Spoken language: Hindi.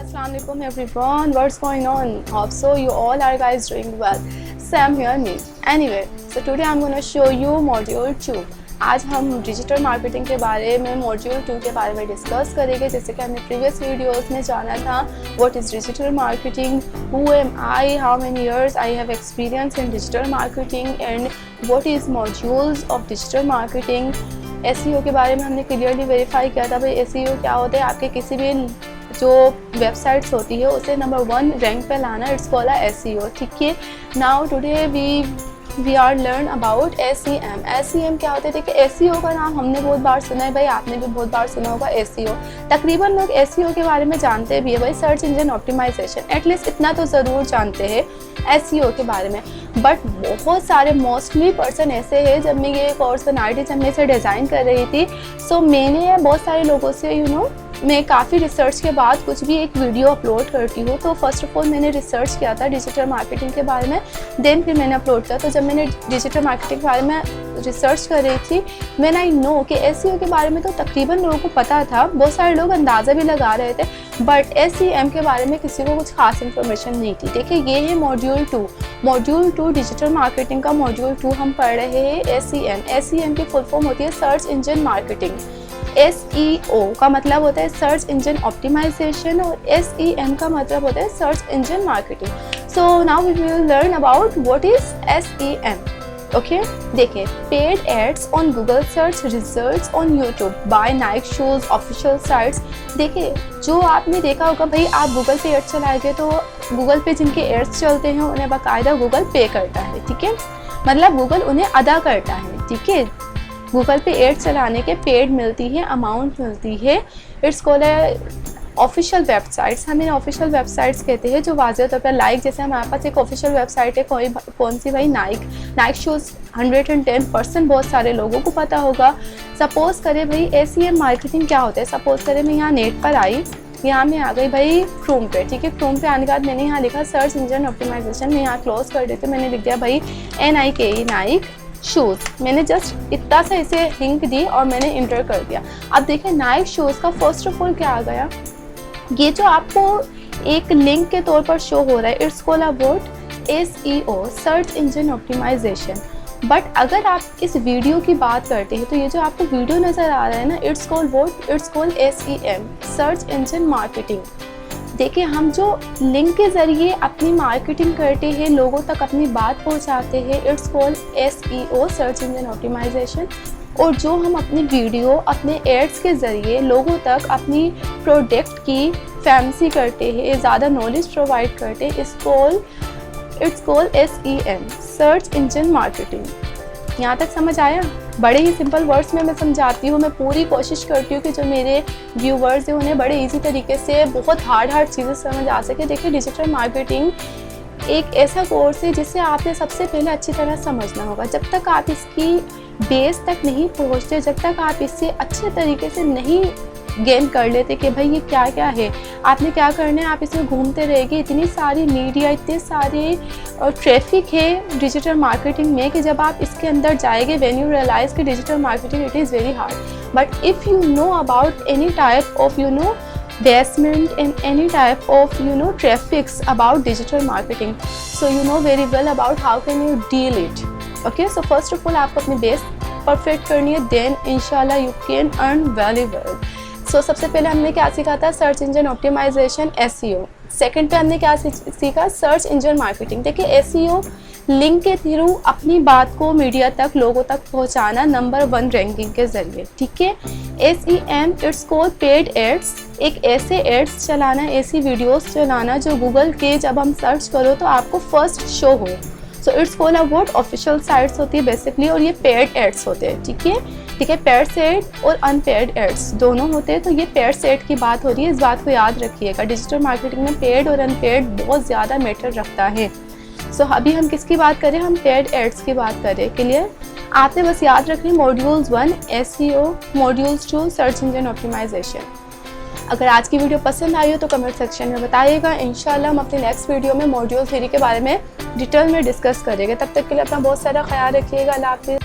Assalamualaikum everyone, what's going on? Hope so you all are guys doing well. Sam here me. Anyway, so today I'm going to show you module 2. आज हम डिजिटल मार्केटिंग के बारे में मॉड्यूल 2 के बारे में डिस्कस करेंगे. जैसे कि हमने प्रीवियस वीडियोस में जाना था what is digital marketing, who am I, how many years I have experience in digital marketing and what is modules of digital marketing. SEO के बारे में हमने क्लियरली वेरीफाई किया था. भाई SEO क्या होता है, आपके किसी भी जो वेबसाइट्स होती है उसे नंबर 1 रैंक पे लाना, इट्स कॉल्ड SEO. ठीक है. Now today we are learn about SEM. SEM क्या होता है? देखिए SEO का नाम हमने बहुत बार सुना है, भाई आपने भी बहुत बार सुना होगा SEO. तकरीबन लोग SEO के बारे में जानते भी है, भाई सर्च इंजन ऑप्टिमाइजेशन, एटलीस्ट इतना तो ज़रूर जानते हैं SEO के बारे में. बट बहुत सारे मोस्टली पर्सन ऐसे हैं, जब मैं ये कोर्स बनाई थी, जब मैं इसे डिज़ाइन कर रही थी, सो मैंने बहुत सारे लोगों से मैं काफ़ी रिसर्च के बाद कुछ भी एक वीडियो अपलोड करती हूँ. तो फर्स्ट ऑफ ऑल मैंने रिसर्च किया था डिजिटल मार्केटिंग के बारे में, देन फिर मैंने अपलोड किया. तो जब मैंने डिजिटल मार्केटिंग के बारे में रिसर्च कर रही थी, व्हेन आई नो कि SEO के बारे में तो तकरीबन लोगों को पता था, बहुत सारे लोग अंदाज़ा भी लगा रहे थे, बट SEM के बारे में किसी को कुछ खास इन्फॉर्मेशन नहीं थी. देखिए ये है मॉड्यूल 2. मॉड्यूल 2 डिजिटल मार्केटिंग का मॉड्यूल 2 हम पढ़ रहे हैं SEM. SEM की फुल फॉर्म होती है सर्च इंजन मार्केटिंग. SEO का मतलब होता है सर्च इंजन ऑप्टिमाइजेशन और SEM का मतलब होता है search engine marketing. So now we will learn about what is SEM. Okay, देखिए paid ads on Google search results on YouTube by Nike shoes official sites. देखिए जो आपने देखा होगा, भाई आप गूगल पे एड्स चलाएंगे तो गूगल पे जिनके एड्स चलते हैं उन्हें बाकायदा गूगल पे करता है. ठीक है, मतलब गूगल उन्हें अदा करता है. ठीक है, गूगल पे एड्स चलाने के पेड मिलती है, अमाउंट मिलती है. It's called official websites. हम इन ऑफिशियल वेबसाइट्स कहते हैं जो वाज़ेह तौर पर लाइक, जैसे हमारे पास एक ऑफिशियल वेबसाइट है कौन सी, भाई नाइक शूज़ 110% बहुत सारे लोगों को पता होगा. सपोज़ करें भाई SEM मार्केटिंग क्या होता है. सपोज़ करें मैं यहाँ नेट पर आई, यहाँ मैं आ गई भाई क्रोम पे. ठीक है, क्रोम पे आने के बाद मैंने यहाँ लिखा सर्च इंजन ऑप्टिमाइजेशन. मैं यहाँ क्लोज कर देती हूँ, मैंने लिख दिया भाई NIKE नाइक शूज़. मैंने जस्ट इतना सा इसे लिंक दी और मैंने इंटर कर दिया. अब देखिए नाइक शूज़ का फर्स्ट ऑफ ऑल क्या आ गया, ये जो आपको एक लिंक के तौर पर शो हो रहा है, it's called about SEO search engine optimisation. But अगर आप इस वीडियो की बात करते हैं तो ये जो आपको वीडियो नज़र आ रहा है ना, it's called SEM search engine marketing. देखिए हम जो लिंक के ज़रिए अपनी मार्केटिंग करते हैं, लोगों तक अपनी बात पहुंचाते हैं, it's called SEO search engine optimisation. और जो हम अपनी वीडियो अपने एड्स के ज़रिए लोगों तक अपनी प्रोडक्ट की फैंसी करते हैं, ज़्यादा नॉलेज प्रोवाइड करते हैं, it's called SEM search engine marketing. यहाँ तक समझ आया? बड़े ही सिंपल वर्ड्स में मैं समझाती हूँ. मैं पूरी कोशिश करती हूँ कि जो मेरे व्यूवर्स हैं उन्हें बड़े इजी तरीके से बहुत हार्ड चीज़ें समझ आ सके. देखिए डिजिटल मार्केटिंग एक ऐसा कोर्स है जिसे आपने सबसे पहले अच्छी तरह समझना होगा. जब तक आप इसकी बेस तक नहीं पहुँचते, जब तक आप इससे अच्छे तरीके से नहीं गेन कर लेते कि भाई ये क्या क्या है, आपने क्या करना है, आप इसमें घूमते रहेंगे. इतनी सारी मीडिया, इतने सारे ट्रैफिक है डिजिटल मार्केटिंग में कि जब आप इसके अंदर जाएंगे, व्हेन यू रियलाइज कि digital marketing it is very hard. But if you know about any type of basement and any type of traffics about digital marketing, so you know very well about how can you deal it. Okay, so first of all आपको अपनी बेस परफेक्ट करनी है, देन इंशाल्लाह you can earn very well. So सबसे पहले हमने क्या सीखा था, search engine optimisation SEO. Second पे हमने क्या सीखा, सर्च इंजन मार्केटिंग. देखिए SEO लिंक के थ्रू अपनी बात को मीडिया तक, लोगों तक पहुंचाना, नंबर 1 रैंकिंग के ज़रिए. ठीक है. SEM it's called paid ads. एक ऐसे एड्स चलाना, ऐसी वीडियोस चलाना जो गूगल के जब हम सर्च करो तो आपको फर्स्ट शो हो. So it's called about official sites होती है बेसिकली, और ये पेड एड्स होते हैं. ठीक है, ठीक है. पेड एड और अनपेड एड्स दोनों होते हैं. तो ये पेड एड की बात हो रही है, इस बात को याद रखिएगा. डिजिटल मार्केटिंग में पेड और अनपेड बहुत ज़्यादा मैटर रखता है. सो अभी हम किसकी बात करें, हम पेड एड्स की बात करें. क्लियर? आपने बस याद रखनी modules 1 SEO, modules 2 search engine optimisation. अगर आज की वीडियो पसंद आई हो तो कमेंट सेक्शन में बताइएगा. इंशाल्लाह हम अपने नेक्स्ट वीडियो में मॉड्यूल 3 के बारे में डिटेल में डिस्कस करेंगे. तब तक के लिए अपना बहुत सारा ख्याल रखिएगा. अल्लाह हाफिज़.